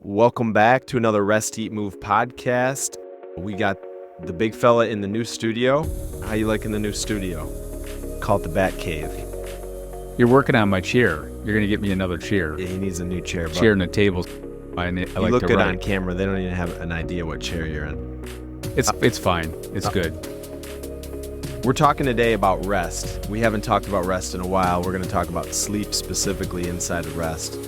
Welcome back to another Rest, Eat, Move podcast. We got the big fella in the new studio. How you liking the new studio? Call it the Bat Cave. You're working on my chair. You're going to get me another chair. Yeah, he needs a new chair. Chair and a table. I You like look to good write. on camera. They don't even have an idea what chair you're in. It's fine. It's good. We're talking today about rest. We haven't talked about rest in a while. We're going to talk about sleep specifically inside of rest.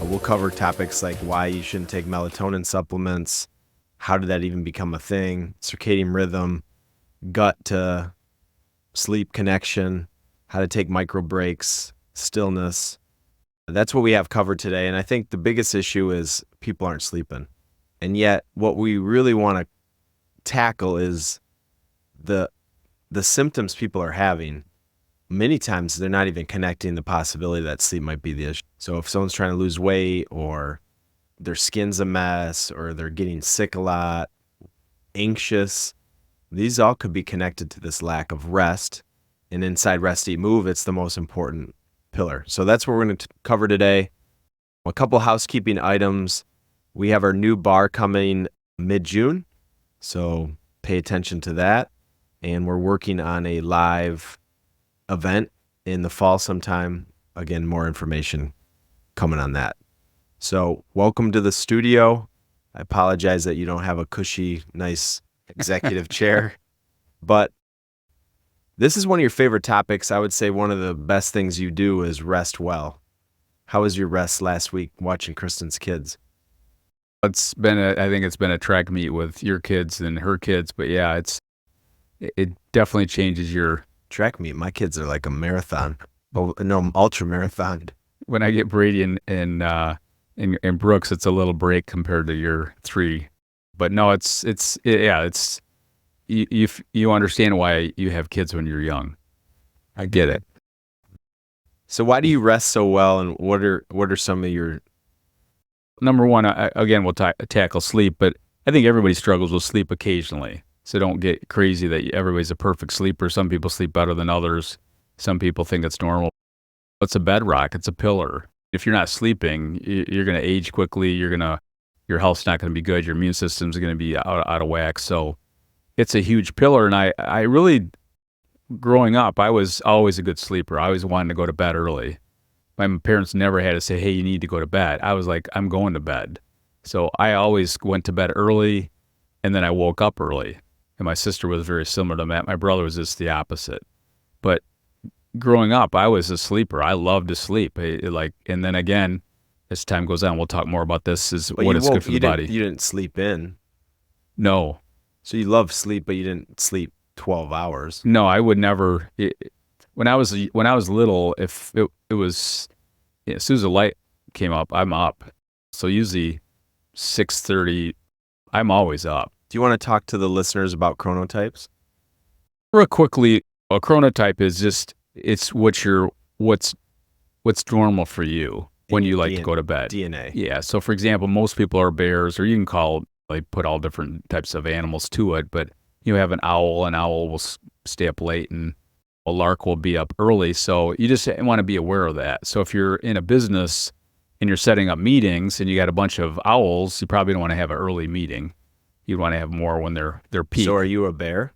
We'll cover topics like why you shouldn't take melatonin supplements, how did that even become a thing, circadian rhythm, gut to sleep connection, how to take micro breaks, stillness. That's what we have covered today. And I think the biggest issue is people aren't sleeping. And yet what we really want to tackle is the symptoms people are having. Many times they're not even connecting the possibility that sleep might be the issue. So if someone's trying to lose weight or their skin's a mess or they're getting sick a lot, anxious, these all could be connected to this lack of rest. And inside Rest, Eat, Move, it's the most important pillar. So that's what we're going to cover today. A couple housekeeping items. We have our new bar coming mid-June, so pay attention to that. And we're working on a live event in the fall sometime. Again, more information coming on that. So welcome to the studio. I apologize that you don't have a cushy, nice executive chair, but this is one of your favorite topics. I would say one of the best things you do is rest well. How was your rest last week watching Kristen's kids? I think it's been a track meet with your kids and her kids, but yeah, it definitely changes your track meet. My kids are like a marathon. Oh, no, ultra marathon. When I get Brady and Brooks, it's a little break compared to your three. But no, you understand why you have kids when you're young. I get it. So why do you rest so well, and what are some of your... Number one, again, we'll tackle sleep, but I think everybody struggles with sleep occasionally. So don't get crazy that everybody's a perfect sleeper. Some people sleep better than others. Some people think it's normal. It's a bedrock. It's a pillar. If you're not sleeping, you're going to age quickly. Your health's not going to be good. Your immune system's going to be out of whack. So it's a huge pillar. And I really, growing up, I was always a good sleeper. I always wanted to go to bed early. My parents never had to say, hey, you need to go to bed. I was like, I'm going to bed. So I always went to bed early, and then I woke up early. And my sister was very similar to that. My brother was just the opposite. But growing up, I was a sleeper. I loved to sleep. And then again, as time goes on, we'll talk more about this, is what it's good for the body. You didn't sleep in. No. So you love sleep, but you didn't sleep 12 hours. No, I would never. When I was little, if it was, as soon as the light came up, I'm up. So usually 6:30, I'm always up. Do you want to talk to the listeners about chronotypes? Real quickly, a chronotype is just, it's what's normal for you when you like to go to bed. DNA. Yeah. So for example, most people are bears, or you can put all different types of animals to it, but you have an owl will stay up late, and a lark will be up early. So you just want to be aware of that. So if you're in a business and you're setting up meetings and you got a bunch of owls, you probably don't want to have an early meeting. You'd want to have more when they're peak. So are you a bear?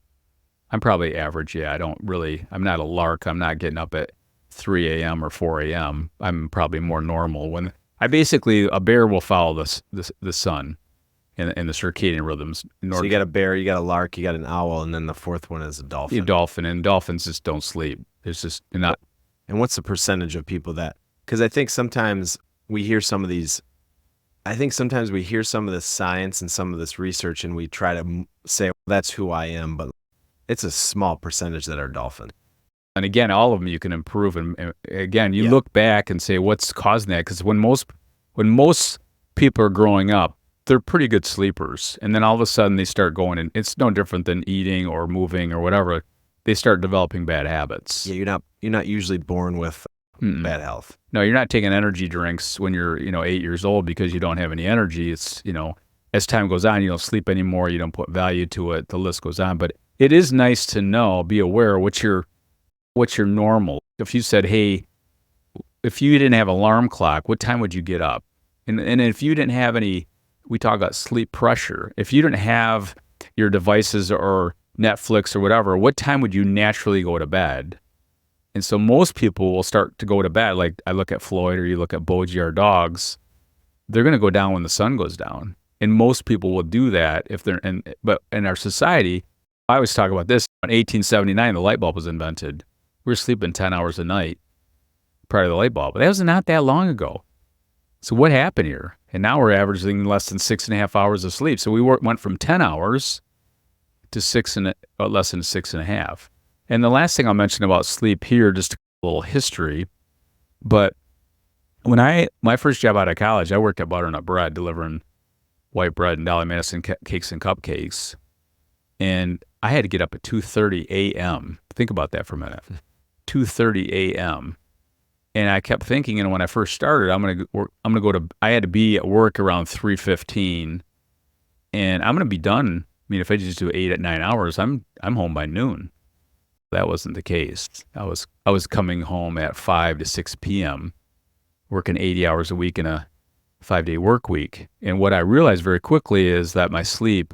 I'm probably average, yeah. I'm not a lark. I'm not getting up at 3 a.m. or 4 a.m. I'm probably more normal. A bear will follow the sun and the circadian rhythms. So you got a bear, you got a lark, you got an owl, and then the fourth one is a dolphin. And dolphins just don't sleep. It's just not. And what's the percentage of people that... Because I think sometimes we hear some of this science and some of this research, and we try to say, well, that's who I am, but it's a small percentage that are dolphins. And again, all of them you can improve. And again, you look back and say, what's causing that? Because when most people are growing up, they're pretty good sleepers. And then all of a sudden they start going, and it's no different than eating or moving or whatever. They start developing bad habits. Yeah, you're not usually born with bad health. No, you're not taking energy drinks when you're 8 years old because you don't have any energy. It's, as time goes on, you don't sleep anymore. You don't put value to it. The list goes on. But it is nice to be aware what's your normal. If you said, hey, if you didn't have an alarm clock, what time would you get up? And if you didn't have any, we talk about sleep pressure. If you didn't have your devices or Netflix or whatever, what time would you naturally go to bed? And so most people will start to go to bed. Like I look at Floyd or you look at Boji, our dogs, they're going to go down when the sun goes down. And most people will do that if they're in, but in our society, I always talk about this. In 1879, the light bulb was invented. We were sleeping 10 hours a night prior to the light bulb. But that was not that long ago. So what happened here? And now we're averaging less than 6.5 hours of sleep. So we went from 10 hours to less than 6.5. And the last thing I'll mention about sleep here, just a little history. But when my first job out of college, I worked at Butternut Bread, delivering white bread and Dolly Madison cakes and cupcakes. And I had to get up at 2:30 a.m. Think about that for a minute. 2:30 a.m. And I kept thinking, when I first started, I had to be at work around 3:15, and I'm going to be done. I mean, if I just do 8 or 9 hours, I'm home by noon. That wasn't the case. I was coming home at 5 to 6 p.m., working 80 hours a week in a 5-day work week. And what I realized very quickly is that my sleep,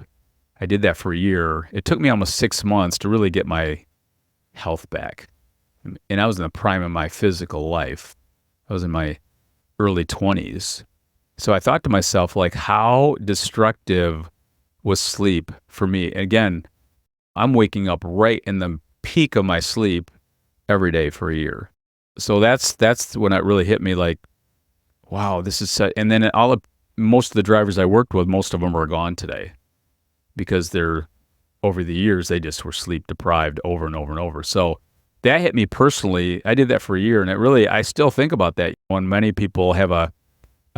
I did that for a year. It took me almost 6 months to really get my health back. And I was in the prime of my physical life. I was in my early 20s. So I thought to myself, like, how destructive was sleep for me? Again, I'm waking up right in the peak of my sleep every day for a year. So that's when it really hit me, like, wow, this is and then most of the drivers I worked with, most of them are gone today because over the years, they just were sleep deprived over and over and over. So that hit me personally. I did that for a year, and I still think about that. When many people have a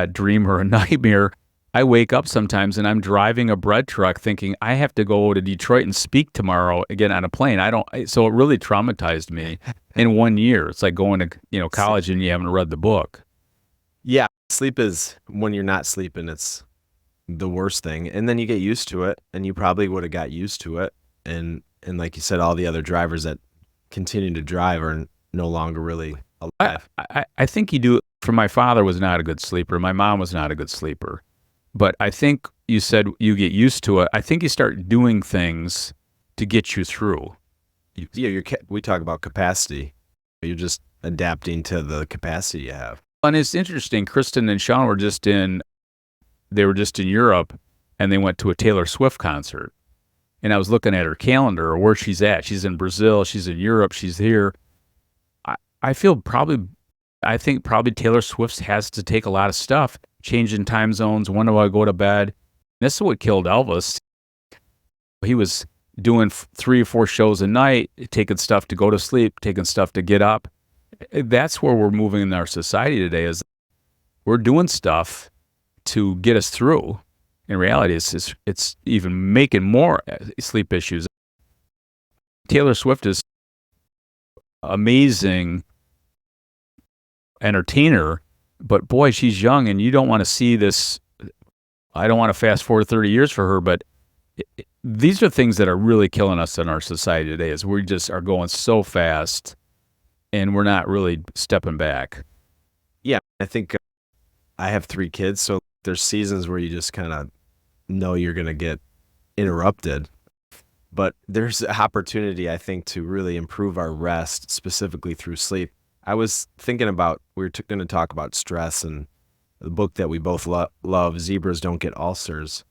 dream or a nightmare, I wake up sometimes and I'm driving a bread truck thinking I have to go to Detroit and speak tomorrow again on a plane. So it really traumatized me in 1 year. It's like going to college and you haven't read the book. Yeah, sleep is, when you're not sleeping, it's the worst thing. And then you get used to it, and you probably would have got used to it. And like you said, all the other drivers that continue to drive are no longer really alive. I think you do. For my father was not a good sleeper. My mom was not a good sleeper. But I think you said you get used to it. I think you start doing things to get you through. Yeah, we talk about capacity. You're just adapting to the capacity you have. And it's interesting. Kristen and Sean were just in Europe, and they went to a Taylor Swift concert. And I was looking at her calendar, or where she's at. She's in Brazil. She's in Europe. She's here. I think probably Taylor Swift has to take a lot of stuff, changing time zones. When do I go to bed? This is what killed Elvis. He was doing 3 or 4 shows a night, taking stuff to go to sleep, taking stuff to get up. That's where we're moving in our society today, is we're doing stuff to get us through. In reality, it's even making more sleep issues. Taylor Swift is amazing entertainer, but boy, she's young, and you don't want to see this. I don't want to fast forward 30 years for her, but these are things that are really killing us in our society today, is we just are going so fast, and we're not really stepping back. Yeah, I think I have 3 kids, so there's seasons where you just kind of know you're going to get interrupted. But there's an opportunity, I think, to really improve our rest, specifically through sleep. I was thinking about, we were going to talk about stress, and the book that we both love, Zebras Don't Get Ulcers.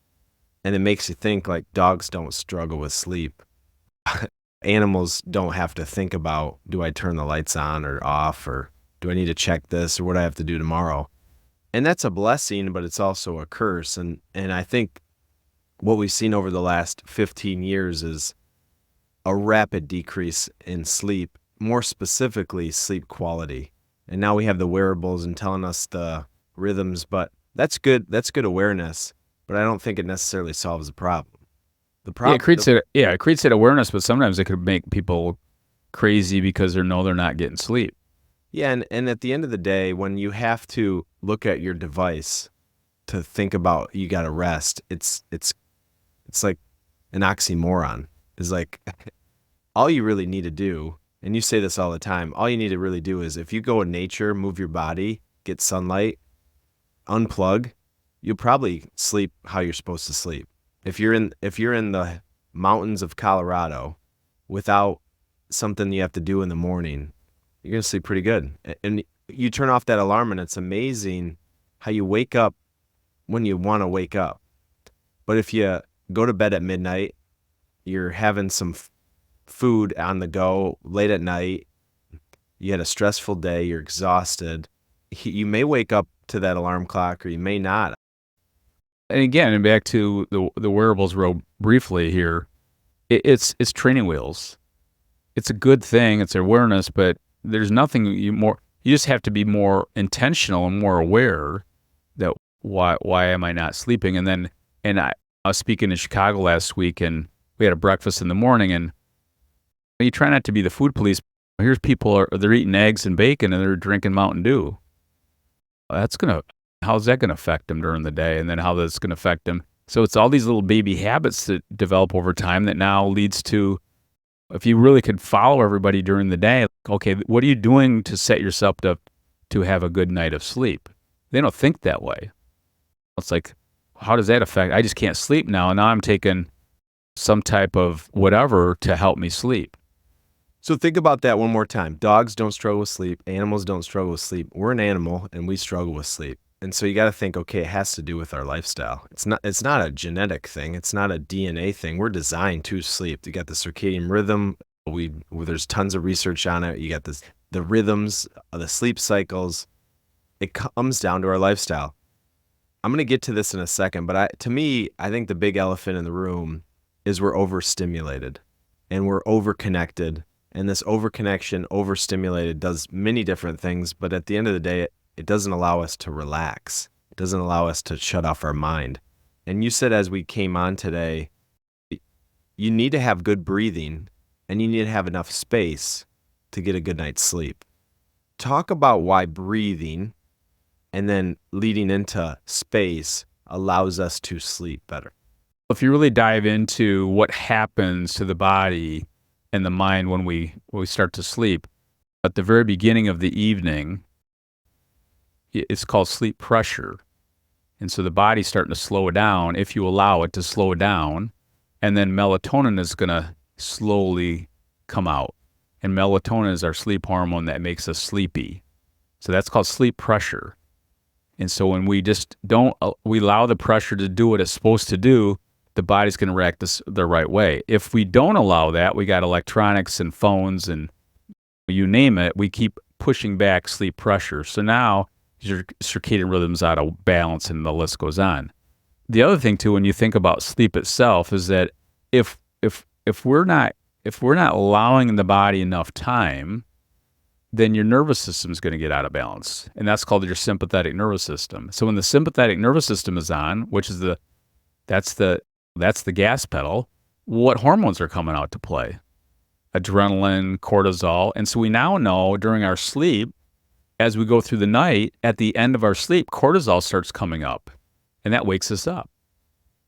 And it makes you think, like, dogs don't struggle with sleep. Animals don't have to think about, do I turn the lights on or off, or do I need to check this, or what I have to do tomorrow? And that's a blessing, but it's also a curse. And I think what we've seen over the last 15 years is a rapid decrease in sleep, more specifically sleep quality. And now we have the wearables and telling us the rhythms, but that's good. That's good awareness, but I don't think it necessarily solves the problem. It creates that awareness, but sometimes it could make people crazy because they know they're not getting sleep. Yeah, and at the end of the day, when you have to look at your device to think about you got to rest, it's like an oxymoron. It's like all you really need to do, and you say this all the time, all you need to really do is, if you go in nature, move your body, get sunlight, unplug, you'll probably sleep how you're supposed to sleep. If you're in the mountains of Colorado without something you have to do in the morning, you're going to sleep pretty good. And you turn off that alarm, and it's amazing how you wake up when you want to wake up. But if you go to bed at midnight, you're having some food on the go late at night, you had a stressful day, you're exhausted, you may wake up to that alarm clock or you may not. And again, and back to the wearables real briefly here, it's training wheels. It's a good thing, it's awareness, but there's nothing you just have to be more intentional and more aware that why am I not sleeping? And I was speaking in Chicago last week, and we had a breakfast in the morning, and you try not to be the food police. Here's people they're eating eggs and bacon and they're drinking Mountain Dew. How's that gonna affect them during the day? And then how that's gonna affect them. So it's all these little baby habits that develop over time that now leads to, if you really could follow everybody during the day, okay, what are you doing to set yourself up to have a good night of sleep? They don't think that way. It's like, how does that affect? I just can't sleep now, and now I'm taking some type of whatever to help me sleep. So think about that one more time. Dogs don't struggle with sleep. Animals don't struggle with sleep. We're an animal and we struggle with sleep. And so you got to think, okay, it has to do with our lifestyle. It's not a genetic thing. It's not a DNA thing. We're designed to sleep. You got the circadian rhythm. There's tons of research on it. You got the rhythms, the sleep cycles. It comes down to our lifestyle. I'm going to get to this in a second, but to me, I think the big elephant in the room is we're overstimulated and we're overconnected. And this overconnection, overstimulated, does many different things. But at the end of the day, it doesn't allow us to relax. It doesn't allow us to shut off our mind. And you said as we came on today, you need to have good breathing and you need to have enough space to get a good night's sleep. Talk about why breathing and then leading into space allows us to sleep better. If you really dive into what happens to the body and the mind when we start to sleep, at the very beginning of the evening, it's called sleep pressure. And so the body's starting to slow down if you allow it to slow down. And then melatonin is going to slowly come out. And melatonin is our sleep hormone that makes us sleepy. So that's called sleep pressure. And so when we just we allow the pressure to do what it's supposed to do, the body's going to react the right way. If we don't allow that, we got electronics and phones and you name it, we keep pushing back sleep pressure. So now your circadian rhythm's out of balance and the list goes on. The other thing too, when you think about sleep itself, is that if we're not allowing the body enough time, then your nervous system is going to get out of balance. And that's called your sympathetic nervous system. So when the sympathetic nervous system is on, which is that's the gas pedal, what hormones are coming out to play? Adrenaline, cortisol. And so we now know during our sleep, as we go through the night, at the end of our sleep, cortisol starts coming up, and that wakes us up.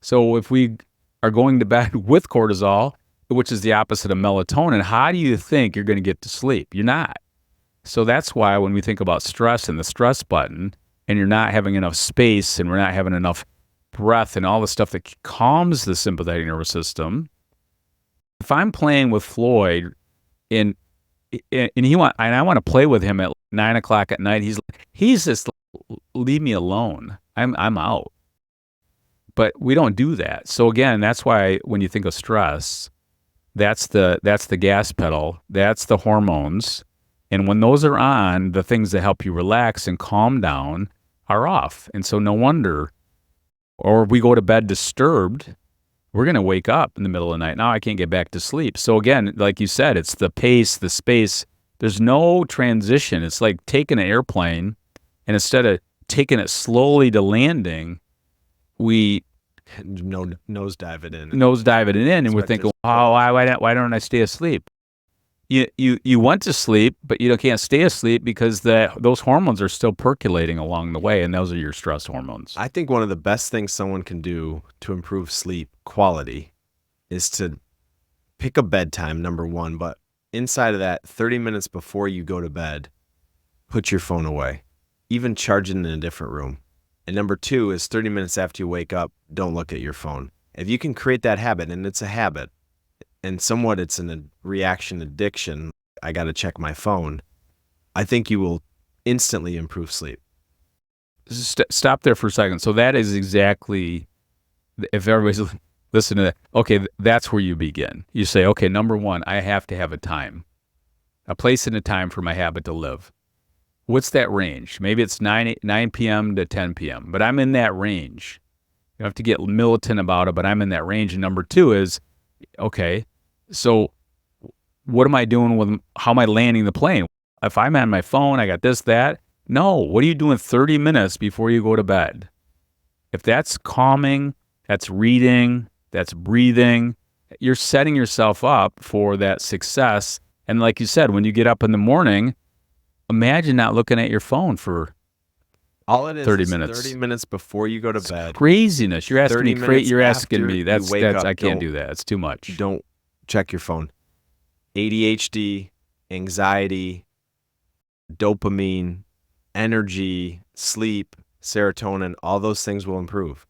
So if we are going to bed with cortisol, which is the opposite of melatonin, how do you think you're going to get to sleep? You're not. So that's why when we think about stress and the stress button, and you're not having enough space and we're not having enough breath and all the stuff that calms the sympathetic nervous system. If I'm playing with Floyd and I want to play with him at 9 o'clock at night, he's just, leave me alone. I'm out. But we don't do that. So again, that's why when you think of stress, that's the gas pedal, that's the hormones. And when those are on, the things that help you relax and calm down are off. And so no wonder, or we go to bed disturbed, we're going to wake up in the middle of the night. Now I can't get back to sleep. So again, like you said, it's the pace, the space. There's no transition. It's like taking an airplane, and instead of taking it slowly to landing, we nosedive it in. And we're thinking, oh, why don't I stay asleep? You went to sleep, but you can't stay asleep because those hormones are still percolating along the way, and those are your stress hormones. I think one of the best things someone can do to improve sleep quality is to pick a bedtime, number one, but inside of that, 30 minutes before you go to bed, put your phone away. Even charge it in a different room. And number 2 is 30 minutes after you wake up, don't look at your phone. If you can create that habit, and it's a habit, and somewhat it's a reaction addiction, I got to check my phone, I think you will instantly improve sleep. Stop there for a second. So that is exactly, if everybody's listening to that, okay, that's where you begin. You say, okay, number 1, I have to have a time, a place and a time for my habit to live. What's that range? Maybe it's 9 p.m. to 10 p.m., but I'm in that range. You don't have to get militant about it, but I'm in that range. And number 2 is, okay, so what am I doing with, how am I landing the plane? If I'm on my phone, I got this, that. No, what are you doing 30 minutes before you go to bed? If that's calming, that's reading, that's breathing, you're setting yourself up for that success. And like you said, when you get up in the morning, imagine not looking at your phone for all it is 30 minutes. 30 minutes before you go to bed. Craziness. You're asking me. You're asking me. That's. Up, I can't do that. It's too much. Don't check your phone. ADHD, anxiety, dopamine, energy, sleep, serotonin, all those things will improve.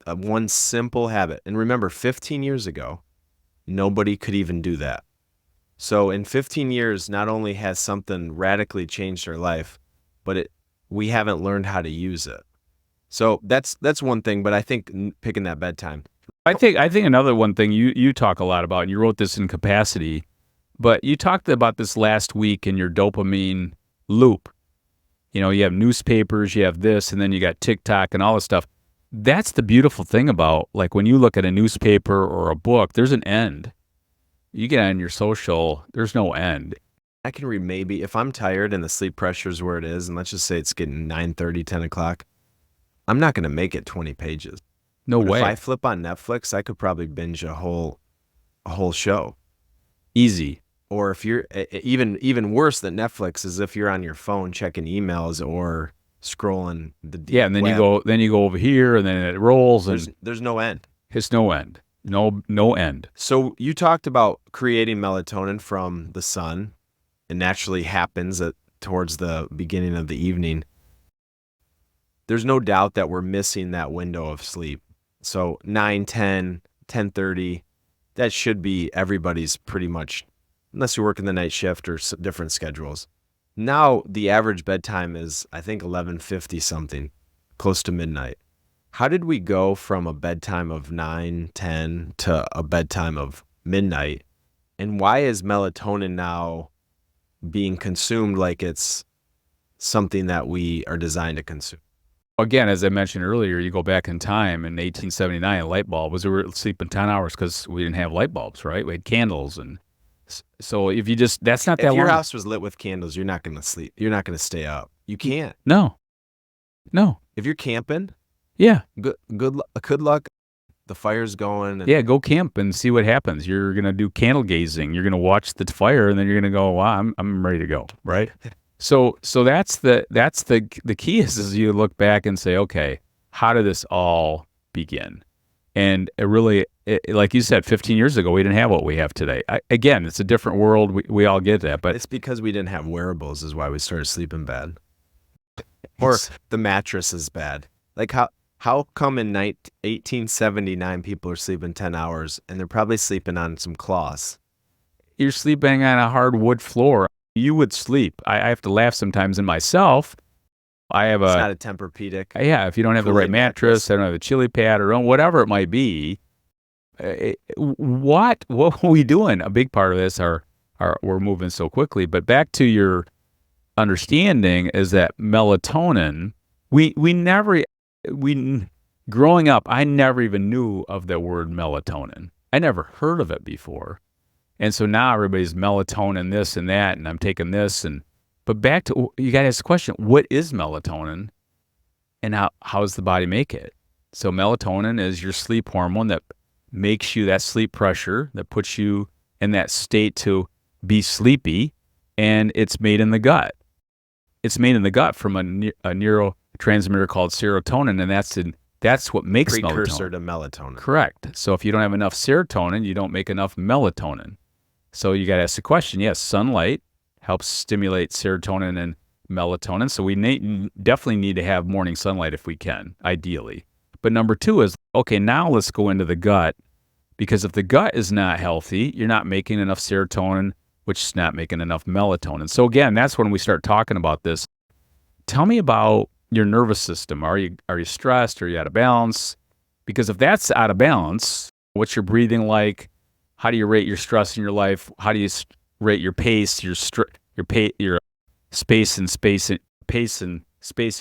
One simple habit. And remember, 15 years ago, nobody could even do that. So in 15 years, not only has something radically changed our life, but we haven't learned how to use it. So that's one thing, but I think picking that bedtime. I think another one thing you talk a lot about, and you wrote this in Capacity, but you talked about this last week in your dopamine loop. You know, you have newspapers, you have this, and then you got TikTok and all this stuff. That's the beautiful thing about, like, when you look at a newspaper or a book, there's an end. You get on your social, there's no end. I can read maybe, if I'm tired and the sleep pressure is where it is, and let's just say it's getting 9:30, 10 o'clock, I'm not going to make it 20 pages. No way. If I flip on Netflix, I could probably binge a whole show. Easy. Or if you're even worse than Netflix is if you're on your phone checking emails or scrolling the deep and then web. you go over here, and then it rolls, and there's no end. It's no end. No end. So you talked about creating melatonin from the sun. It naturally happens towards the beginning of the evening. There's no doubt that we're missing that window of sleep. So 9, 10, 10:30, that should be everybody's pretty much, unless you're working the night shift or different schedules. Now the average bedtime is, I think, 11:50 something, close to midnight. How did we go from a bedtime of 9, 10 to a bedtime of midnight? And why is melatonin now being consumed like it's something that we are designed to consume? Again, as I mentioned earlier, you go back in time in 1879, a light bulb we were sleeping 10 hours because we didn't have light bulbs, right? We had candles. And so if you just, that's not that long. If your house was lit with candles, you're not going to sleep. You're not going to stay up. You can't. No. If you're camping, yeah, good luck. The fire's going. Yeah, go camp and see what happens. You're going to do candle gazing. You're going to watch the fire, and then you're going to go, wow, I'm ready to go, right? So that's the key is you look back and say, okay, how did this all begin? And it really, like you said, 15 years ago, we didn't have what we have today. Again, it's a different world. We all get that. But it's because we didn't have wearables is why we started sleeping bad. Or the mattress is bad. Like how come in 1879 people are sleeping 10 hours and they're probably sleeping on some cloths? You're sleeping on a hardwood floor. You would sleep. I have to laugh sometimes in myself. It's not a Tempur-Pedic. Yeah, if you don't have the right mattress, I don't have a chili pad or whatever it might be. What are we doing? A big part of this we're moving so quickly. But back to your understanding is that melatonin, growing up, I never even knew of the word melatonin. I never heard of it before. And so now everybody's melatonin this and that, and I'm taking this. But back to, you got to ask the question, what is melatonin and how does the body make it? So melatonin is your sleep hormone that makes you that sleep pressure, that puts you in that state to be sleepy, and it's made in the gut. It's made in the gut from a neurotransmitter called serotonin, and that's what makes precursor melatonin. to melatonin. Correct. So if you don't have enough serotonin, you don't make enough melatonin. So you got to ask the question, yes, sunlight helps stimulate serotonin and melatonin. So we definitely need to have morning sunlight if we can, ideally. But number 2 is, okay, now let's go into the gut, because if the gut is not healthy, you're not making enough serotonin, which is not making enough melatonin. So again, that's when we start talking about this. Tell me about your nervous system. Are you stressed? Are you out of balance? Because if that's out of balance, what's your breathing like? How do you rate your stress in your life? How do you rate your pace, your pace and space in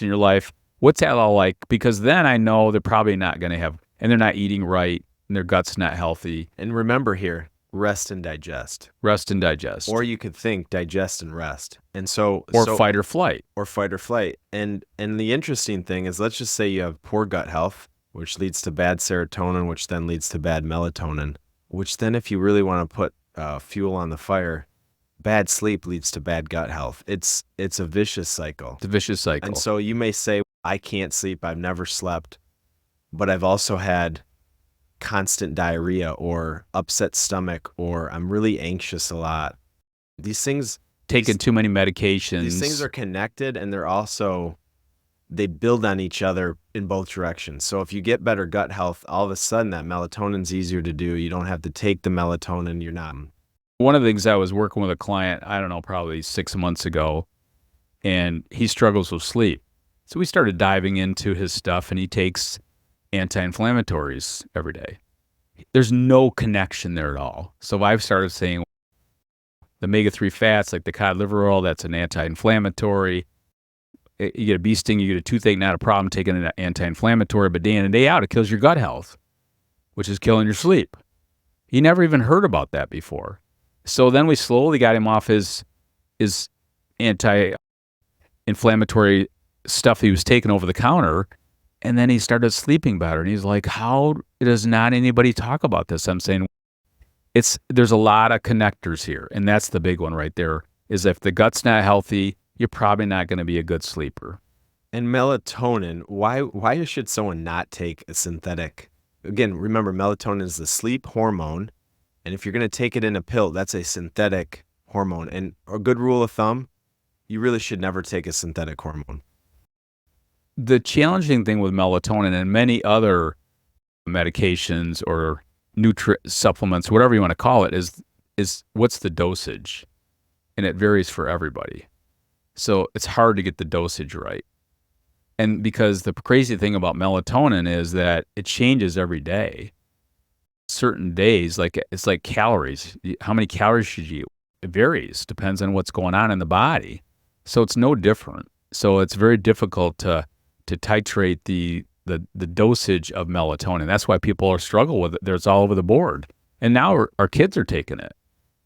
your life? What's that all like? Because then I know they're probably not going to have, and they're not eating right, and their gut's not healthy. And remember here, rest and digest. Rest and digest. Or you could think digest and rest. And so fight or flight. Or fight or flight. And the interesting thing is, let's just say you have poor gut health, which leads to bad serotonin, which then leads to bad melatonin, which then, if you really want to put fuel on the fire, bad sleep leads to bad gut health. It's a vicious cycle. It's a vicious cycle. And so you may say, I can't sleep, I've never slept, but I've also had constant diarrhea or upset stomach, or I'm really anxious a lot. These things, taking too many medications. These things are connected, and they build on each other in both directions. So if you get better gut health, all of a sudden that melatonin's easier to do. You don't have to take the melatonin. You're not. One of the things, I was working with a client, I don't know, probably 6 months ago, and he struggles with sleep. So we started diving into his stuff, and he takes anti-inflammatories every day. There's no connection there at all. So I've started saying the omega-3 fats, like the cod liver oil, that's an anti-inflammatory. You get a bee sting, you get a toothache, not a problem taking an anti-inflammatory, but day in and day out, it kills your gut health, which is killing your sleep. He never even heard about that before. So then we slowly got him off his anti-inflammatory stuff he was taking over the counter, and then he started sleeping better. And he's like, how does not anybody talk about this? I'm saying there's a lot of connectors here, and that's the big one right there, is if the gut's not healthy, you're probably not going to be a good sleeper. And melatonin, why should someone not take a synthetic? Again, remember, melatonin is the sleep hormone, and if you're going to take it in a pill, that's a synthetic hormone. And a good rule of thumb, you really should never take a synthetic hormone. The challenging thing with melatonin and many other medications or supplements, whatever you want to call it, is what's the dosage? And it varies for everybody. So it's hard to get the dosage right. And because the crazy thing about melatonin is that it changes every day. Certain days, it's like calories. How many calories should you eat? It varies, depends on what's going on in the body. So it's no different. So it's very difficult to titrate the dosage of melatonin. That's why people struggle with it. It's all over the board. And now our kids are taking it.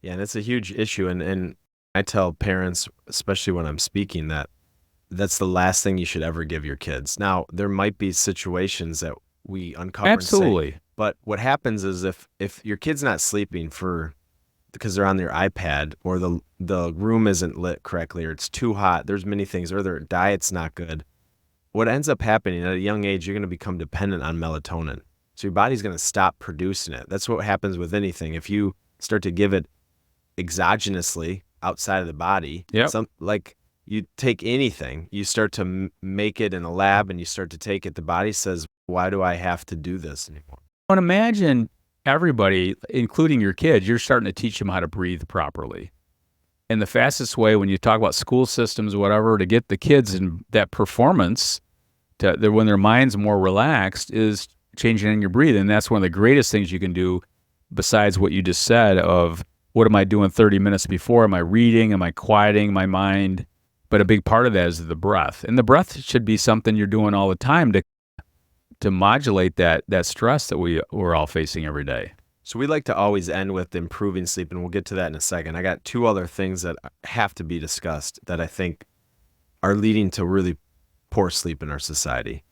Yeah, and it's a huge issue. And I tell parents, especially when I'm speaking, that's the last thing you should ever give your kids. Now, there might be situations that we uncover. Absolutely. And say, but what happens is if your kid's not sleeping because they're on their iPad, or the room isn't lit correctly, or it's too hot, there's many things, or their diet's not good. What ends up happening at a young age, you're going to become dependent on melatonin. So your body's going to stop producing it. That's what happens with anything. If you start to give it exogenously outside of the body, like you take anything, you start to make it in a lab, and you start to take it, the body says, why do I have to do this anymore? And imagine everybody, including your kids, you're starting to teach them how to breathe properly. And the fastest way, when you talk about school systems or whatever, to get the kids in that performance, when their mind's more relaxed, is changing your breathing. And that's one of the greatest things you can do, besides what you just said of, what am I doing 30 minutes before? Am I reading? Am I quieting my mind? But a big part of that is the breath. And the breath should be something you're doing all the time to modulate that stress that we're all facing every day. So we like to always end with improving sleep, and we'll get to that in a second. I got 2 other things that have to be discussed that I think are leading to really poor sleep in our society.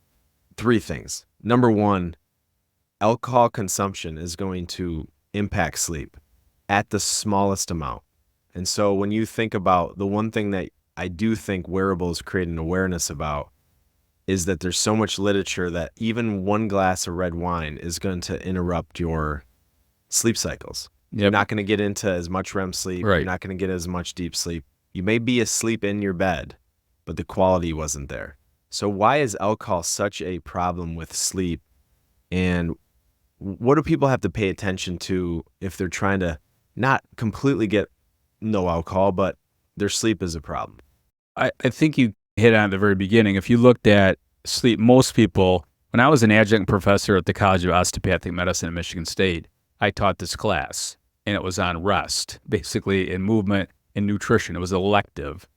3 things. Number 1, alcohol consumption is going to impact sleep at the smallest amount. And so when you think about the one thing that I do think Wearables create an awareness about, is that there's so much literature that even 1 glass of red wine is going to interrupt your sleep cycles. Yep. You're not going to get into as much REM sleep. Right. You're not going to get as much deep sleep. You may be asleep in your bed, but the quality wasn't there. So why is alcohol such a problem with sleep? And what do people have to pay attention to if they're trying to not completely get no alcohol, but their sleep is a problem? I think you hit on at the very beginning. If you looked at sleep, most people, when I was an adjunct professor at the College of Osteopathic Medicine at Michigan State, I taught this class, and it was on rest, basically in movement and nutrition. It was elective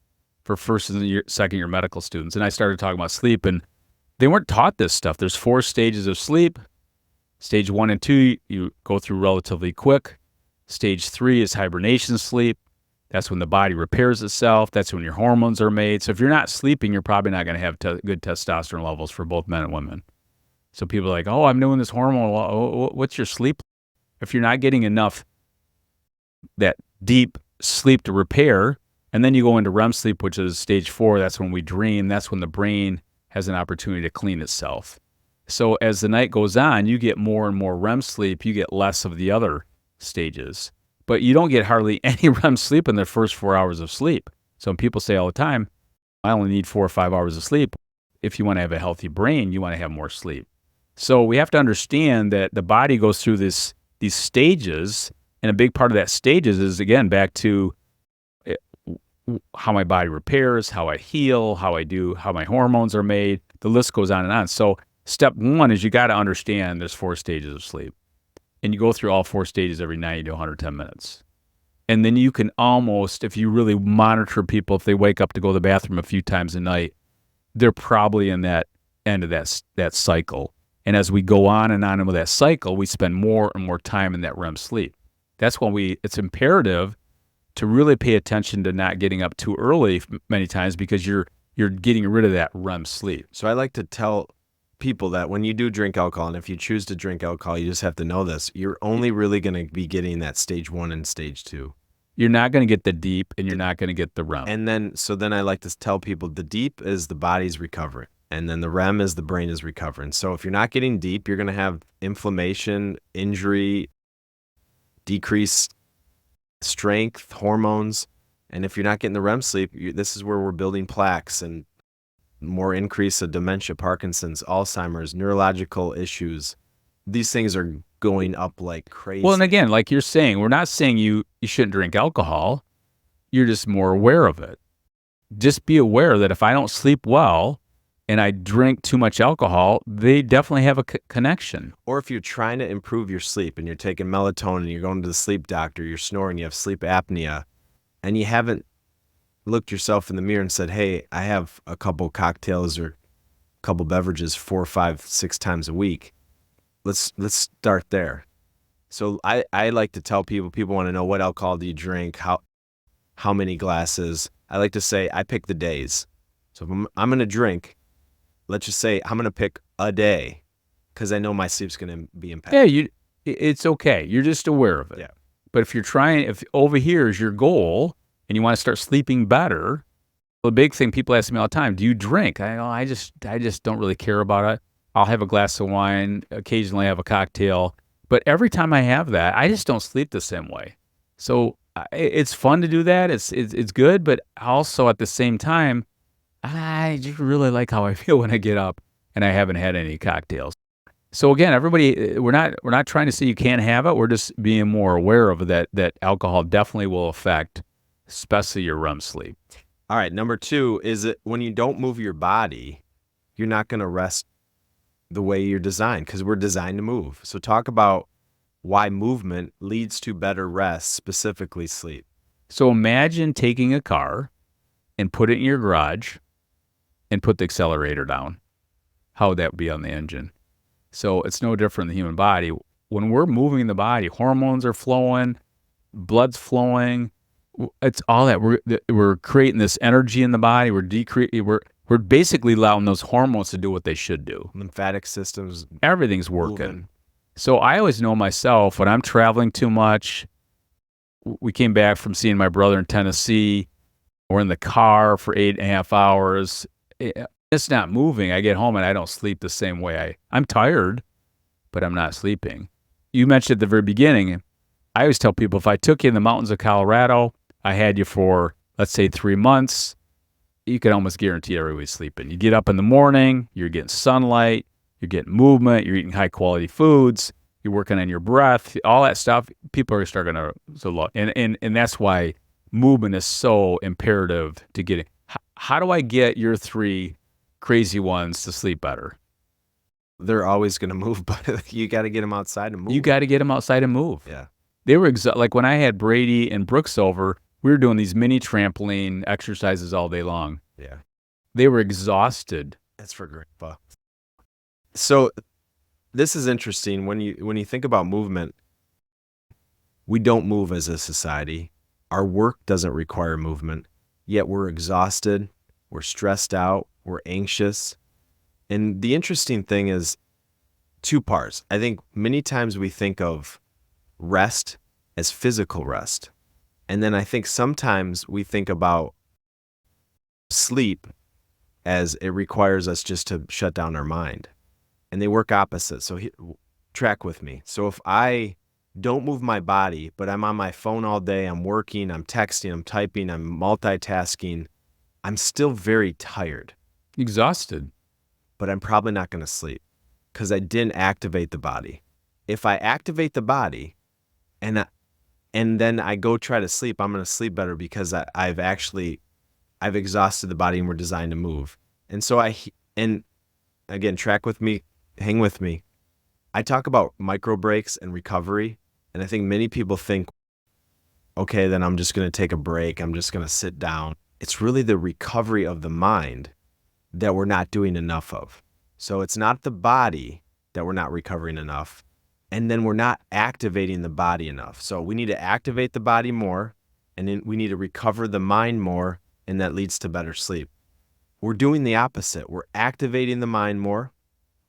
for first and second year medical students. And I started talking about sleep, and they weren't taught this stuff. There's 4 stages of sleep. Stage 1 and 2, you go through relatively quick. Stage 3 is hibernation sleep. That's when the body repairs itself. That's when your hormones are made. So if you're not sleeping, you're probably not going to have good testosterone levels for both men and women. So people are like, oh, I'm doing this hormone. What's your sleep? If you're not getting enough that deep sleep to repair, and then you go into REM sleep, which is stage 4, that's when we dream. That's when the brain has an opportunity to clean itself. So as the night goes on, you get more and more REM sleep. You get less of the other stages. But you don't get hardly any REM sleep in the first 4 hours of sleep. So people say all the time, I only need 4 or 5 hours of sleep. If you want to have a healthy brain, you want to have more sleep. So we have to understand that the body goes through these stages, and a big part of that stages is, again, back to how my body repairs, how I heal, how my hormones are made. The list goes on and on. So step 1 is you got to understand there's 4 stages of sleep. And you go through all 4 stages every 90 to 110 minutes. And then you can almost, if you really monitor people, if they wake up to go to the bathroom a few times a night, they're probably in that end of that cycle. And as we go on and on with that cycle, we spend more and more time in that REM sleep. That's when it's imperative to really pay attention to not getting up too early many times, because you're getting rid of that REM sleep. So I like to tell people that when you do drink alcohol, and if you choose to drink alcohol, you just have to know this, you're only really going to be getting that stage 1 and stage 2. You're not going to get the deep, and you're not going to get the REM. And then I like to tell people the deep is the body's recovering, and then the REM is the brain is recovering. So if you're not getting deep, you're going to have inflammation, injury, decreased strength, hormones. And if you're not getting the REM sleep, this is where we're building plaques and more increase of dementia, Parkinson's, Alzheimer's, neurological issues. These things are going up like crazy. Well, and again, like you're saying, we're not saying you shouldn't drink alcohol. You're just more aware of it. Just be aware that if I don't sleep well and I drink too much alcohol, they definitely have a connection. Or if you're trying to improve your sleep and you're taking melatonin, you're going to the sleep doctor, you're snoring, you have sleep apnea, and you haven't looked yourself in the mirror and said, hey, I have a couple cocktails or a couple beverages 4, 5, 6 times a week. Let's start there. So I like to tell people want to know, what alcohol do you drink? How many glasses? I like to say I pick the days. So if I'm going to drink, let's just say I'm going to pick a day, because I know my sleep's going to be impacted. Yeah, it's okay. You're just aware of it. Yeah. But if over here is your goal, and you want to start sleeping better, the big thing people ask me all the time, do you drink? I just don't really care about it. I'll have a glass of wine, occasionally have a cocktail, but every time I have that, I just don't sleep the same way. So it's fun to do that. It's good, but also at the same time, I just really like how I feel when I get up and I haven't had any cocktails. So again, everybody, we're not trying to say you can't have it. We're just being more aware of that alcohol definitely will affect, especially your REM sleep. All right, number 2 is that when you don't move your body, you're not going to rest the way you're designed, because we're designed to move. So talk about why movement leads to better rest, specifically sleep. So imagine taking a car and put it in your garage and put the accelerator down. How would that be on the engine? So it's no different in the human body. When we're moving the body, hormones are flowing, blood's flowing. It's all that we're creating this energy in the body. We're basically allowing those hormones to do what they should do. Lymphatic systems, everything's working. Moving. So I always know myself when I'm traveling too much. We came back from seeing my brother in Tennessee. We're in the car for 8.5 hours. It's not moving. I get home and I don't sleep the same way. I'm tired, but I'm not sleeping. You mentioned at the very beginning, I always tell people, if I took you in the mountains of Colorado, I had you for, let's say, 3 months, you can almost guarantee everybody's sleeping. You get up in the morning, you're getting sunlight, you're getting movement, you're eating high quality foods, you're working on your breath, all that stuff. People are starting to look, and that's why movement is so imperative to getting. How do I get your three crazy ones to sleep better? They're always going to move, but you got to get them outside and move. You got to get them outside and move. Yeah. They were like when I had Brady and Brooks over, we were doing these mini trampoline exercises all day long. Yeah. They were exhausted. That's for grandpa. So this is interesting. When you think about movement, we don't move as a society. Our work doesn't require movement, yet we're exhausted, we're stressed out, we're anxious. And the interesting thing is two parts. I think many times we think of rest as physical rest. And then I think sometimes we think about sleep as it requires us just to shut down our mind. And they work opposite. So track with me. So if I don't move my body, but I'm on my phone all day, I'm working, I'm texting, I'm typing, I'm multitasking, I'm still very tired. Exhausted. But I'm probably not going to sleep because I didn't activate the body. If I activate the body and then I go try to sleep, I'm going to sleep better because I've exhausted the body and we're designed to move. And so and again, track with me, hang with me. I talk about micro breaks and recovery. And I think many people think, okay, then I'm just going to take a break. I'm just going to sit down. It's really the recovery of the mind that we're not doing enough of. So it's not the body that we're not recovering enough. And then we're not activating the body enough. So we need to activate the body more, and then we need to recover the mind more, and that leads to better sleep. We're doing the opposite. We're activating the mind more,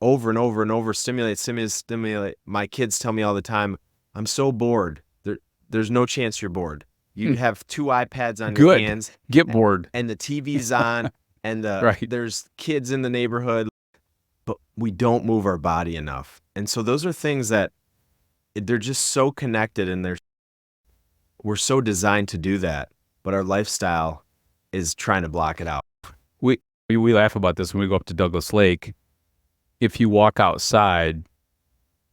over and over and over, stimulate. My kids tell me all the time, I'm so bored. There's no chance you're bored. You have two iPads on your hands. Get bored. And the TV's on, and Right. there's kids in the neighborhood, but we don't move our body enough. And so those are things that they're just so connected, and we're so designed to do that, but our lifestyle is trying to block it out. We laugh about this when we go up to Douglas Lake. If you walk outside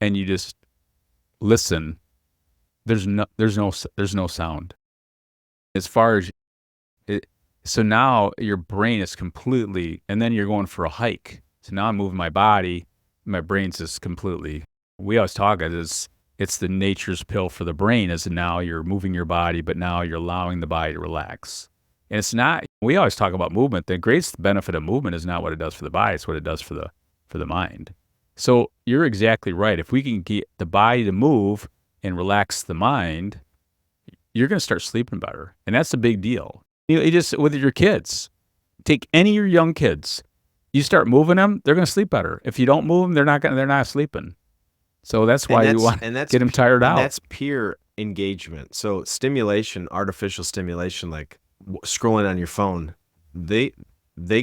and you just listen, there's no sound. As far as it, so now your brain is completely, and then you're going for a hike. So now I'm moving my body, my brain's just completely. We always talk it's the nature's pill for the brain. Is now you're moving your body, but now you're allowing the body to relax. And it's not. We always talk about movement. The greatest benefit of movement is not what it does for the body; it's what it does for the mind. So you're exactly right. If we can get the body to move and relax the mind, you're going to start sleeping better. And that's a big deal. You just, with your kids, take any of your young kids, you start moving them, they're going to sleep better. If you don't move them, they're not sleeping. So that's why you want to get them tired out. That's peer engagement. So stimulation, artificial stimulation, like scrolling on your phone, they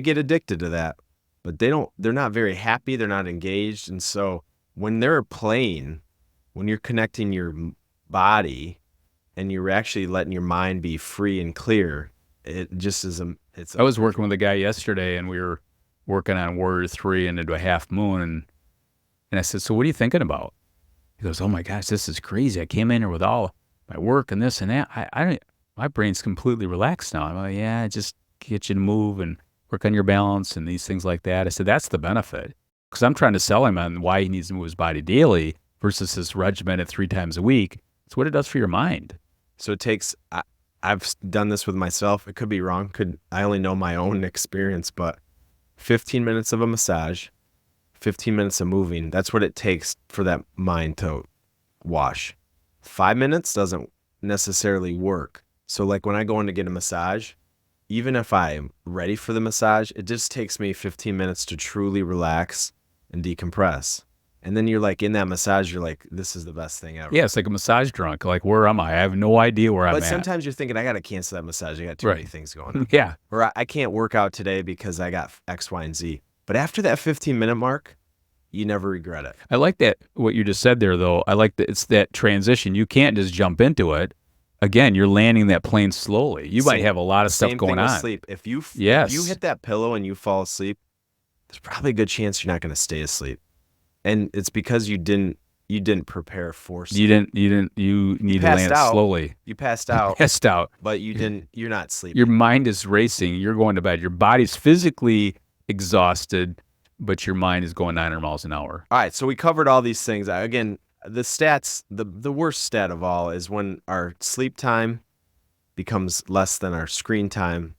get addicted to that, but they're not very happy. They're not engaged. And so when they're playing, when you're connecting your body and you're actually letting your mind be free and clear, it just is I was working with a guy yesterday, and we were working on Warrior 3 and into a half moon, and I said, so what are you thinking about? He goes, oh my gosh, this is crazy. I came in here with all my work and this and that. My brain's completely relaxed now. I'm like, yeah, just get you to move and work on your balance and these things like that. I said, that's the benefit. Because I'm trying to sell him on why he needs to move his body daily versus this regimented 3 times a week. It's what it does for your mind. So it takes, I've done this with myself. It could be wrong. I only know my own experience, but 15 minutes of a massage, 15 minutes of moving, that's what it takes for that mind to wash. 5 minutes doesn't necessarily work. So like when I go in to get a massage, even if I'm ready for the massage, it just takes me 15 minutes to truly relax and decompress. And then you're like in that massage, you're like, this is the best thing ever. Yeah, it's like a massage drunk. Like, where am I? I have no idea where I'm at. But sometimes you're thinking, I got to cancel that massage. I got too many things going on. Yeah. Or I can't work out today because I got X, Y, and Z. But after that 15-minute mark, you never regret it. I like that, what you just said there, though. I like that it's that transition. You can't just jump into it. again, you're landing that plane slowly. You might have a lot of stuff Same going thing with on. sleep. If you Yes. hit that pillow and you fall asleep, there's probably a good chance you're not going to stay asleep, and it's because you didn't prepare for sleep. You need to land slowly. You passed out, Passed out. but you're not sleeping. Your mind is racing. You're going to bed. Your body's physically exhausted, but your mind is going 900 miles an hour. All right, so we covered all these things. Again, the stats, the worst stat of all is when our sleep time becomes less than our screen time.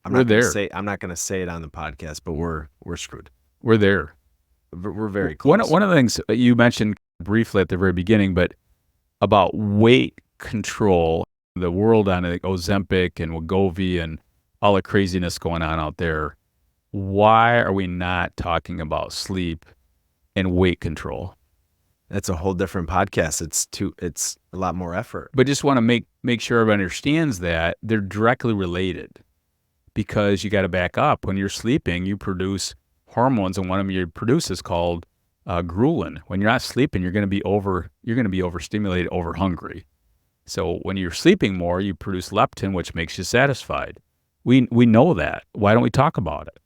I'm not going to say it on the podcast, but we're screwed. We're there. We're very close. One of the things you mentioned briefly at the very beginning, but about weight control, the world on Ozempic and Wegovy and all the craziness going on out there. Why are we not talking about sleep and weight control? That's a whole different podcast. It's a lot more effort. But just want to make sure everyone understands that they're directly related, because you got to back up. When you're sleeping, you produce hormones, and one of them you produce is called ghrelin. When you're not sleeping, you're going to be overstimulated, over hungry. So when you're sleeping more, you produce leptin, which makes you satisfied. We know that. Why don't we talk about it?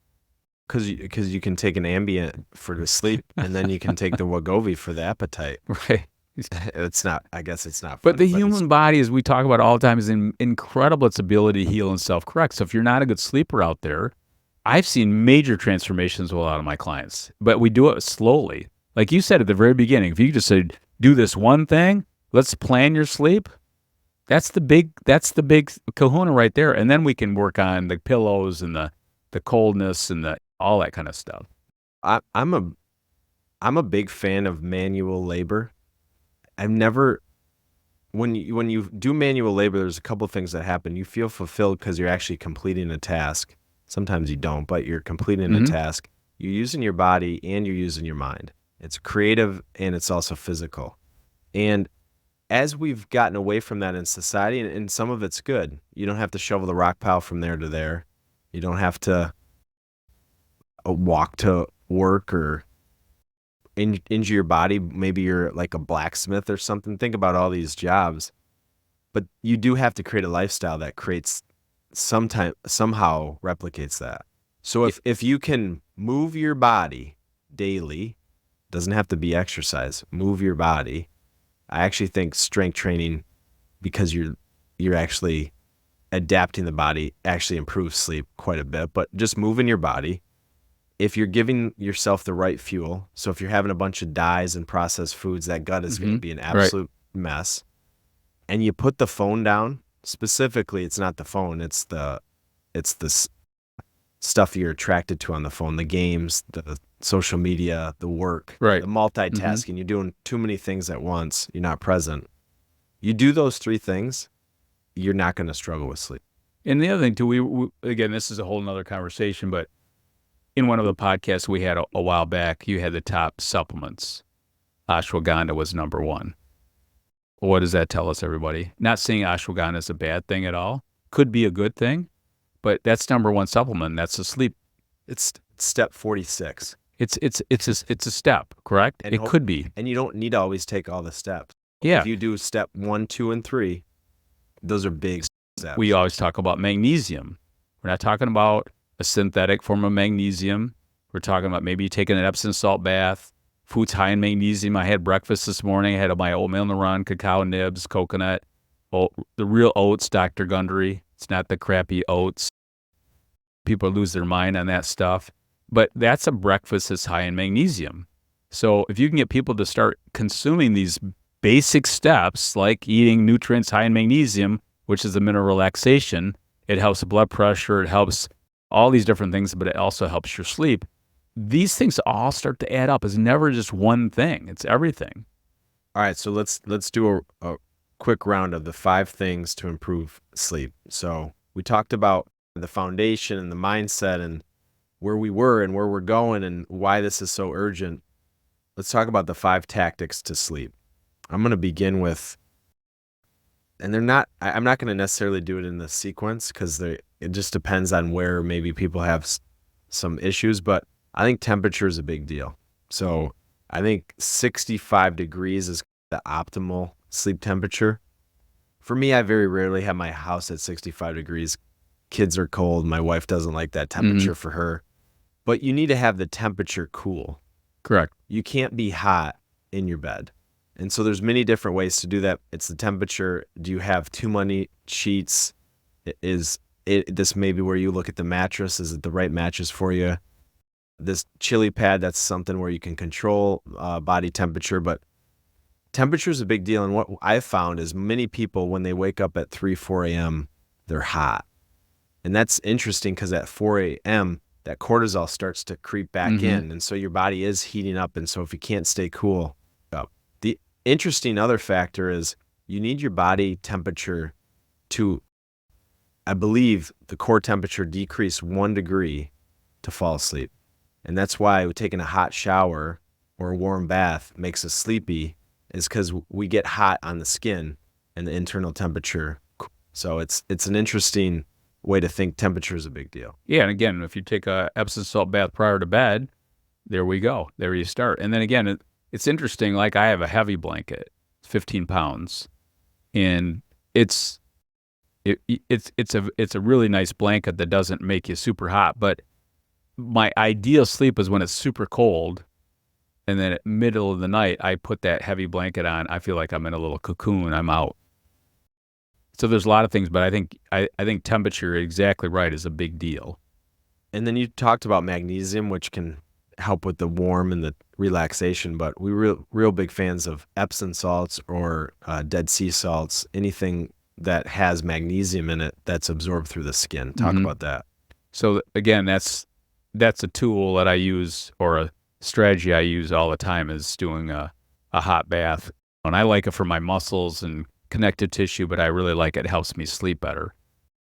Because you can take an Ambien for the sleep, and then you can take the Wegovy for the appetite. Right. It's not. I guess it's not. But the human body, as we talk about all the time, is incredible. Its ability to heal and self-correct. So if you're not a good sleeper out there, I've seen major transformations with a lot of my clients. But we do it slowly. Like you said at the very beginning, if you just said, do this one thing, let's plan your sleep. That's the big kahuna right there. And then we can work on the pillows and the coldness and all that kind of stuff. I'm a big fan of manual labor. I've never, when you do manual labor, there's a couple of things that happen. You feel fulfilled because you're actually completing a task. Sometimes you don't, but you're completing a task. You're using your body and you're using your mind. It's creative and it's also physical. And as we've gotten away from that in society, and some of it's good, you don't have to shovel the rock pile from there to there. You don't have to walk to work or injure your body. Maybe you're like a blacksmith or something. Think about all these jobs. But you do have to create a lifestyle that creates somehow replicates that. So if you can move your body daily, doesn't have to be exercise, move your body. I actually think strength training, because you're actually adapting the body, actually improves sleep quite a bit. But just moving your body, if you're giving yourself the right fuel, so if you're having a bunch of dyes and processed foods, that gut is going to be an absolute mess. And you put the phone down. Specifically, it's not the phone, it's the stuff you're attracted to on the phone, the games, the social media, the work, the multitasking. You're doing too many things at once. You're not present. You do those three things, you're not going to struggle with sleep. And the other thing too, again, this is a whole nother conversation, but in one of the podcasts we had a while back, you had the top supplements. Ashwagandha was number one. What does that tell us, everybody? Not saying ashwagandha is a bad thing at all. Could be a good thing, but that's number one supplement. That's the sleep. It's step 46. It's a step, correct? And it could be. And you don't need to always take all the steps. Yeah. If you do step 1, 2, and 3, those are big steps. We always talk about magnesium. We're not talking about a synthetic form of magnesium. We're talking about maybe taking an Epsom salt bath. Foods high in magnesium. I had breakfast this morning. I had my oatmeal in the run, cacao nibs, coconut, the real oats, Dr. Gundry. It's not the crappy oats. People lose their mind on that stuff. But that's a breakfast that's high in magnesium. So if you can get people to start consuming these basic steps, like eating nutrients high in magnesium, which is a mineral relaxation, it helps blood pressure, it helps all these different things, but it also helps your sleep. These things all start to add up. It's never just one thing. It's everything. All right, so let's do a quick round of the 5 things to improve sleep. So we talked about the foundation and the mindset and where we were and where we're going and why this is so urgent. Let's talk about the 5 tactics to sleep. I'm going to begin with, and I'm not going to necessarily do it in the sequence because it just depends on where maybe people have some issues, but I think temperature is a big deal. So I think 65 degrees is the optimal sleep temperature For me, I very rarely have my house at 65 degrees. Kids are cold. My wife doesn't like that temperature for her. But you need to have the temperature cool. Correct. You can't be hot in your bed. And so there's many different ways to do that. It's the temperature. Do you have too many sheets? This may be where you look at the mattress. Is it the right mattress for you? This chili pad, that's something where you can control body temperature, but temperature is a big deal. And what I've found is many people, when they wake up at 3, 4 a.m., they're hot. And that's interesting because at 4 a.m., that cortisol starts to creep back in. And so your body is heating up. And so if you can't stay cool, the interesting other factor is you need your body temperature to, I believe, the core temperature decrease 1 degree to fall asleep. And that's why taking a hot shower or a warm bath makes us sleepy, is because we get hot on the skin and the internal temperature. So it's an interesting way to think temperature is a big deal. Yeah, and again, if you take a Epsom salt bath prior to bed, there we go. There you start. And then again, it's interesting. Like I have a heavy blanket, 15 pounds, and it's a really nice blanket that doesn't make you super hot. But my ideal sleep is when it's super cold, and then at middle of the night, I put that heavy blanket on. I feel like I'm in a little cocoon. I'm out. So there's a lot of things, but I think temperature, exactly right, is a big deal. And then you talked about magnesium, which can help with the warm and the relaxation, but we're real big fans of Epsom salts or Dead Sea salts, anything that has magnesium in it that's absorbed through the skin. Talk about that. So again, that's a tool that I use, or a strategy I use all the time, is doing a hot bath. And I like it for my muscles and connective tissue, but I really like it. It helps me sleep better.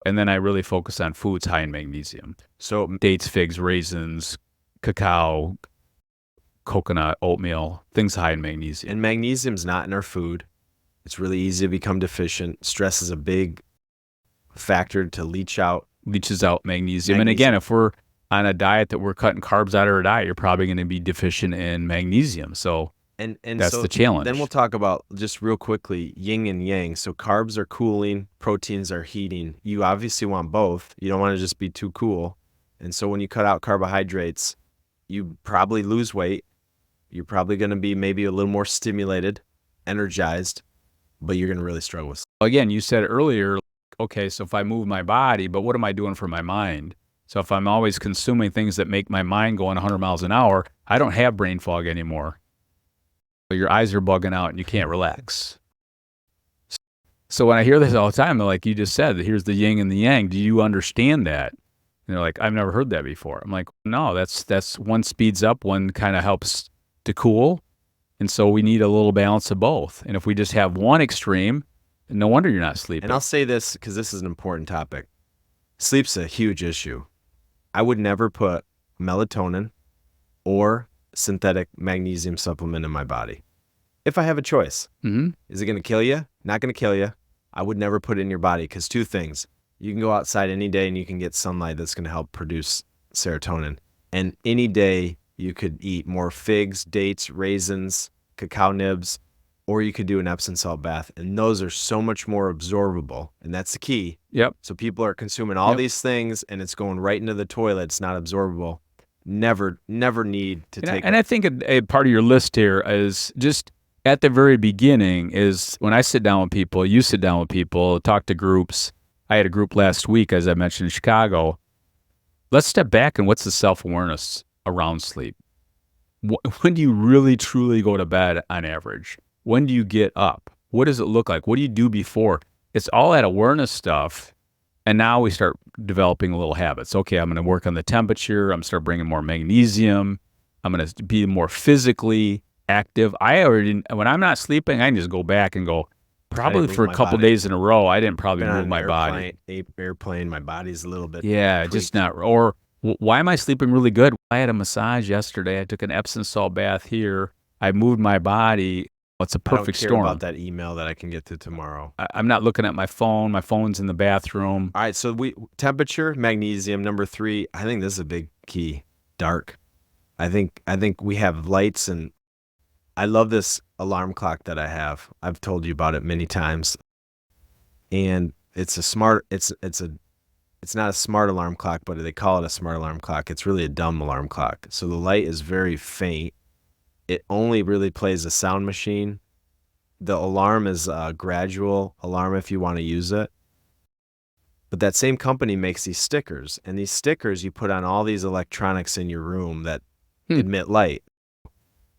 And then I really focus on foods high in magnesium. So dates, figs, raisins, cacao, coconut, oatmeal, things high in magnesium. And magnesium's not in our food. It's really easy to become deficient. Stress is a big factor to leaches out magnesium. And again, if we're on a diet that we're cutting carbs out of our diet, you're probably going to be deficient in magnesium. So and that's so the challenge. Then we'll talk about, just real quickly, yin and yang. So carbs are cooling, proteins are heating. You obviously want both. You don't want to just be too cool. And so when you cut out carbohydrates, you probably lose weight. You're probably going to be maybe a little more stimulated, energized, but you're going to really struggle with. Again, you said earlier, okay, so if I move my body, but what am I doing for my mind? So if I'm always consuming things that make my mind go 100 miles an hour, I don't have brain fog anymore. But your eyes are bugging out and you can't relax. So when I hear this all the time, like you just said, here's the yin and the yang. Do you understand that? And they're like, I've never heard that before. I'm like, no, that's one speeds up, one kind of helps to cool. And so we need a little balance of both. And if we just have one extreme, no wonder you're not sleeping. And I'll say this because this is an important topic. Sleep's a huge issue. I would never put melatonin or synthetic magnesium supplement in my body. If I have a choice, is it going to kill you? Not going to kill you. I would never put it in your body because two things. You can go outside any day and you can get sunlight that's going to help produce serotonin. And any day you could eat more figs, dates, raisins, cacao nibs, or you could do an Epsom salt bath. And those are so much more absorbable. And that's the key. Yep. So people are consuming all these things and it's going right into the toilet. It's not absorbable. Never need to take. And I think a part of your list here is just at the very beginning is when I sit down with people, you sit down with people, talk to groups. I had a group last week, as I mentioned, in Chicago. Let's step back and what's the self-awareness around sleep? When do you really, truly go to bed on average? When do you get up? What does it look like? What do you do before? It's all that awareness stuff. And now we start developing little habits. Okay, I'm going to work on the temperature. I'm going to start bringing more magnesium. I'm going to be more physically active. When I'm not sleeping, I can just go back and go, probably for a couple days in a row, I didn't probably move my body. Airplane, my body's a little bit. Yeah, just not. Or why am I sleeping really good? I had a massage yesterday. I took an Epsom salt bath here. I moved my body. It's a perfect storm. I don't care about that email that I can get to tomorrow. I'm not looking at my phone. My phone's in the bathroom. All right, so temperature, magnesium. Number 3, I think this is a big key. Dark. I think we have lights, and I love this alarm clock that I have. I've told you about it many times. and it's not a smart alarm clock, but they call it a smart alarm clock. It's really a dumb alarm clock. So the light is very faint. It only really plays a sound machine. The alarm is a gradual alarm if you want to use it. But that same company makes these stickers, and these stickers you put on all these electronics in your room that emit light.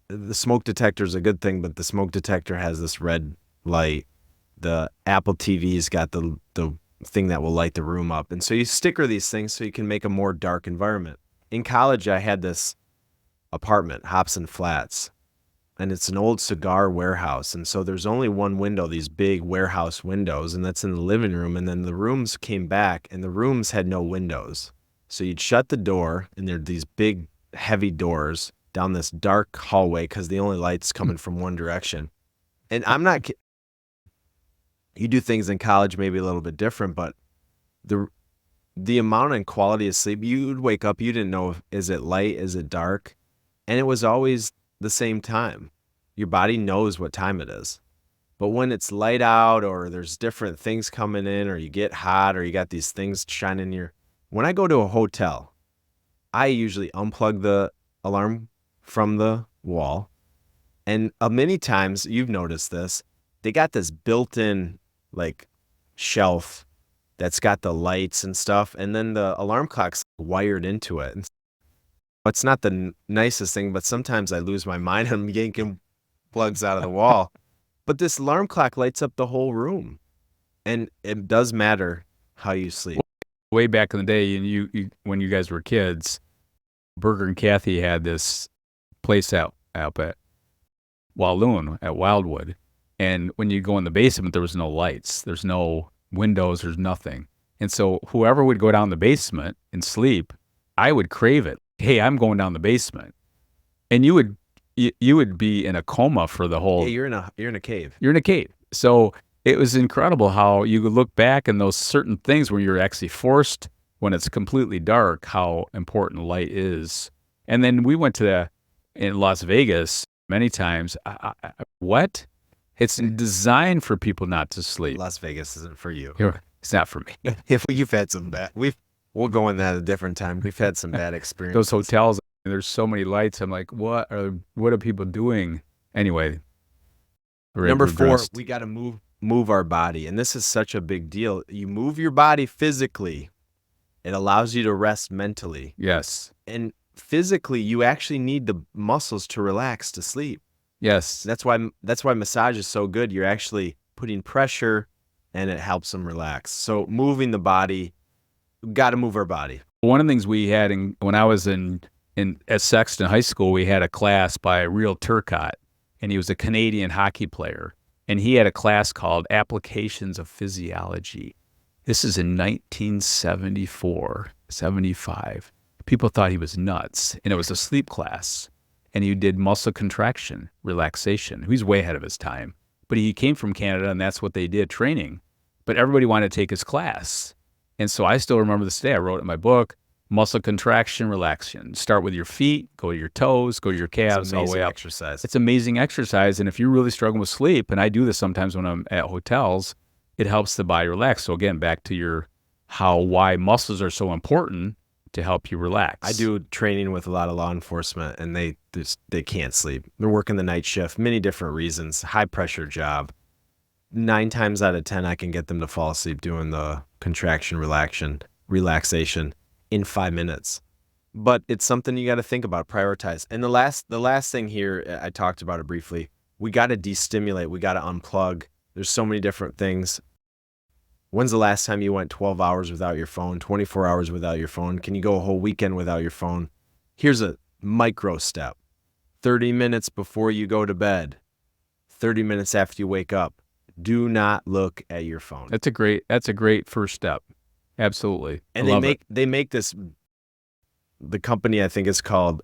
The smoke detector is a good thing, but the smoke detector has this red light. The Apple TV's got the thing that will light the room up. And so you sticker these things so you can make a more dark environment. In college, I had this apartment, Hobson Flats, and it's an old cigar warehouse. And so there's only one window, these big warehouse windows, and that's in the living room. And then the rooms came back, and the rooms had no windows. So you'd shut the door, and there'd these big, heavy doors down this dark hallway because the only light's coming from one direction. And I'm not you do things in college maybe a little bit different, but the amount and quality of sleep, you'd wake up, you didn't know, is it light, is it dark? And it was always the same time. Your body knows what time it is. But when it's light out or there's different things coming in or you get hot or you got these things shining in when I go to a hotel, I usually unplug the alarm from the wall. And many times, you've noticed this, they got this built-in like shelf that's got the lights and stuff, and then the alarm clock's wired into it. And it's not the nicest thing, but sometimes I lose my mind and I'm yanking plugs out of the wall. But this alarm clock lights up the whole room, and it does matter how you sleep. Way back in the day, and you when you guys were kids, Burger and Kathy had this place out at Walloon at Wildwood. And when you go in the basement, there was no lights. There's no windows. There's nothing. And so whoever would go down the basement and sleep, I would crave it. Hey, I'm going down the basement. And you would be in a coma for the whole. Yeah, you're in a cave. You're in a cave. So it was incredible how you could look back and those certain things where you're actually forced when it's completely dark, how important light is. And then we went in Las Vegas many times. What? It's designed for people not to sleep. Las Vegas isn't for you. It's not for me. If you've had some bad, we'll go in that at a different time. We've had some bad experiences. Those hotels, there's so many lights. I'm like, what are people doing? Anyway. Number 4, we got to move our body. And this is such a big deal. You move your body physically. It allows you to rest mentally. Yes. And physically, you actually need the muscles to relax to sleep. Yes. That's why massage is so good. You're actually putting pressure and it helps them relax. So moving the body, got to move our body. One of the things we had when I was at Sexton High School, we had a class by Real Turcotte, and he was a Canadian hockey player. And he had a class called Applications of Physiology. This is in 1974, 75. People thought he was nuts, and it was a sleep class. And he did muscle contraction, relaxation. He was way ahead of his time. But he came from Canada, and that's what they did, training. But everybody wanted to take his class. And so I still remember this day. I wrote it in my book, muscle contraction, relaxation. Start with your feet, go to your toes, go to your calves, all the way up. Exercise. It's amazing exercise. And if you're really struggling with sleep, and I do this sometimes when I'm at hotels, it helps the body relax. So again, back to why muscles are so important to help you relax. I do training with a lot of law enforcement, and they can't sleep. They're working the night shift, many different reasons, high pressure job. 9 times out of 10, I can get them to fall asleep doing the contraction, relaxation in 5 minutes. But it's something you got to think about, prioritize. And the last thing here, I talked about it briefly. We got to destimulate. We got to unplug. There's so many different things. When's the last time you went 12 hours without your phone, 24 hours without your phone? Can you go a whole weekend without your phone? Here's a micro step. 30 minutes before you go to bed, 30 minutes after you wake up, do not look at your phone. That's a great first step. Absolutely. And they make this, the company I think is called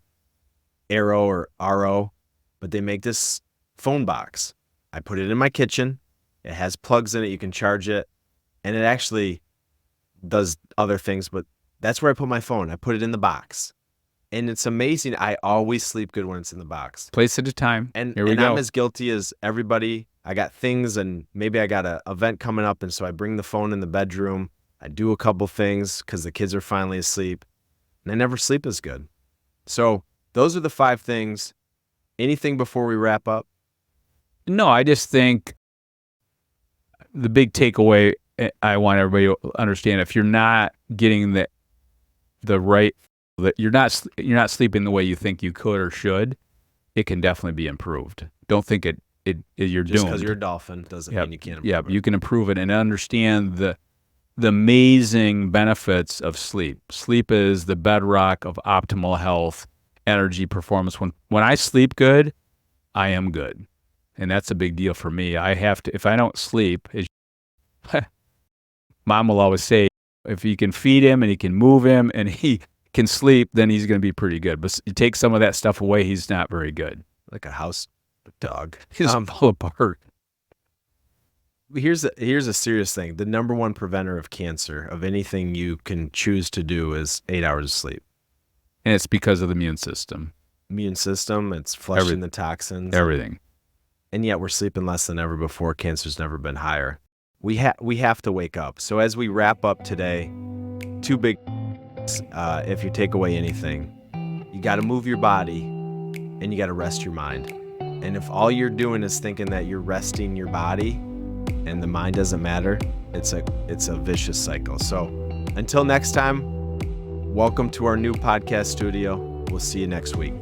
Arrow or RO, but they make this phone box. I put it in my kitchen. It has plugs in it. You can charge it. And it actually does other things, but that's where I put my phone. I put it in the box. And it's amazing. I always sleep good when it's in the box. Place at a time. And Here we go. I'm as guilty as everybody. I got things, and maybe I got an event coming up, and so I bring the phone in the bedroom. I do a couple things because the kids are finally asleep, and I never sleep as good. So those are the 5 things. Anything before we wrap up? No, I just think the big takeaway I want everybody to understand, if you're not getting the right, that you're not sleeping the way you think you could or should, it can definitely be improved. Don't think you're Just doomed. because you're a dolphin doesn't mean you can't improve it. You can improve it and understand the amazing benefits of sleep. Sleep is the bedrock of optimal health, energy, performance. When I sleep good, I am good. And that's a big deal for me. I have to, if I don't sleep, Mom will always say, if you can feed him and you can move him and he can sleep, then he's going to be pretty good. But you take some of that stuff away, he's not very good. Like a house dog. He's fall apart. Here's a serious thing. The number one preventer of cancer, of anything you can choose to do, is 8 hours of sleep. And it's because of the immune system. Immune system, it's flushing the toxins. Everything. And yet we're sleeping less than ever before. Cancer's never been higher. We have to wake up. So as we wrap up today, 2 big if you take away anything, you got to move your body and you got to rest your mind. And if all you're doing is thinking that you're resting your body and the mind doesn't matter, it's a vicious cycle. So until next time, welcome to our new podcast studio. We'll see you next week.